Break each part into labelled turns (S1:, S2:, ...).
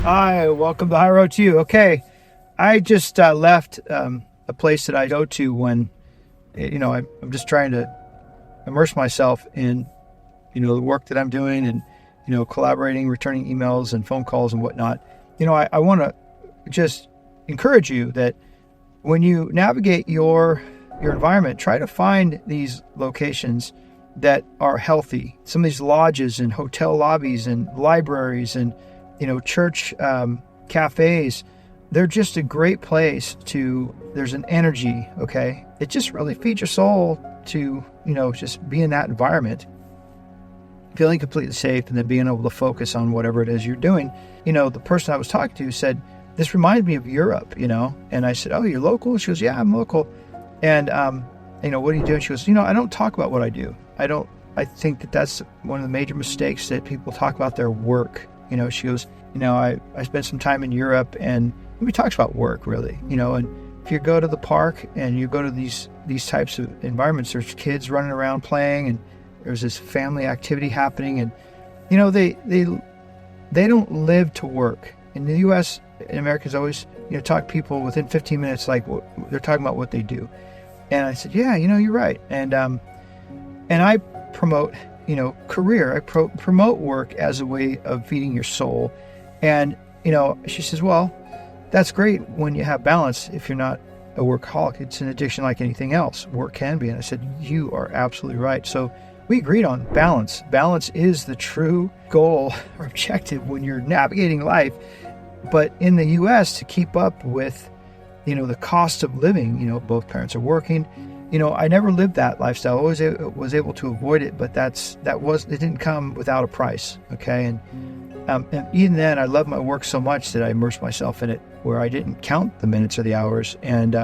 S1: Hi, welcome to High Road to You. Okay, I just left a place that I go to when, I'm just trying to immerse myself in, the work that I'm doing and, collaborating, returning emails and phone calls and whatnot. I want to just encourage you that when you navigate your environment, try to find these locations that are healthy. Some of these lodges and hotel lobbies and libraries and church cafes, they're just a great place there's an energy, okay? It just really feeds your soul to, just be in that environment, feeling completely safe and then being able to focus on whatever it is you're doing. The person I was talking to said, this reminded me of Europe, and I said, oh, you're local? She goes, yeah, I'm local. And, what do you do? And she goes, I don't talk about what I do. I think that's one of the major mistakes that people talk about their work. She goes, I spent some time in Europe and nobody talks about work really, and if you go to the park and you go to these types of environments, there's kids running around playing and there's this family activity happening and, they don't live to work. In the U.S., and Americans always, talk to people within 15 minutes, like they're talking about what they do. And I said, yeah, you're right. And I promote, career. I promote work as a way of feeding your soul. And, she says, well, that's great when you have balance. If you're not a workaholic, it's an addiction like anything else. Work can be. And I said, you are absolutely right. So we agreed on balance. Balance is the true goal or objective when you're navigating life. But in the U.S., to keep up with, the cost of living, both parents are working. I never lived that lifestyle. I always was able to avoid it, but it didn't come without a price. Okay. And even then I loved my work so much that I immersed myself in it where I didn't count the minutes or the hours. And,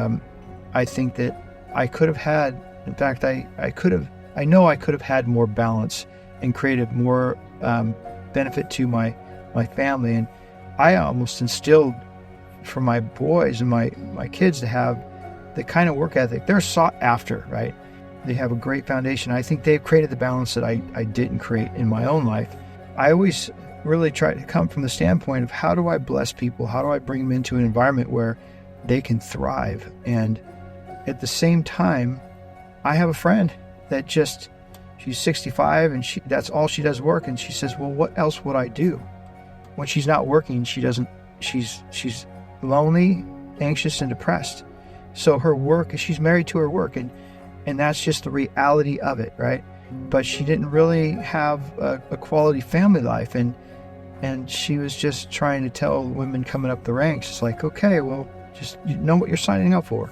S1: I think that I could have had, in fact, I could have had more balance and created more, benefit to my family. And I almost instilled for my boys and my kids to have the kind of work ethic. They're sought after, right? They have a great foundation. I think they've created the balance that I didn't create in my own life. I always really try to come from the standpoint of how do I bless people? How do I bring them into an environment where they can thrive? And at the same time, I have a friend that she's 65 and that's all she does work. And she says, well, what else would I do? When she's not working, she's lonely, anxious, and depressed. So her work, she's married to her work, and that's just the reality of it, right? But she didn't really have a quality family life, and she was just trying to tell women coming up the ranks, it's like, okay, well, just know what you're signing up for.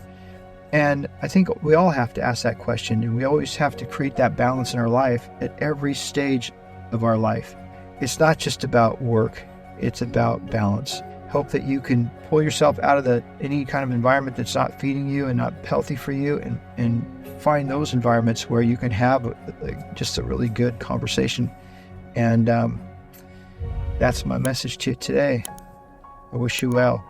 S1: And I think we all have to ask that question, and we always have to create that balance in our life at every stage of our life. It's not just about work, it's about balance. Hope that you can pull yourself out of any kind of environment that's not feeding you and not healthy for you, and find those environments where you can have just a really good conversation. And that's my message to you today. I wish you well.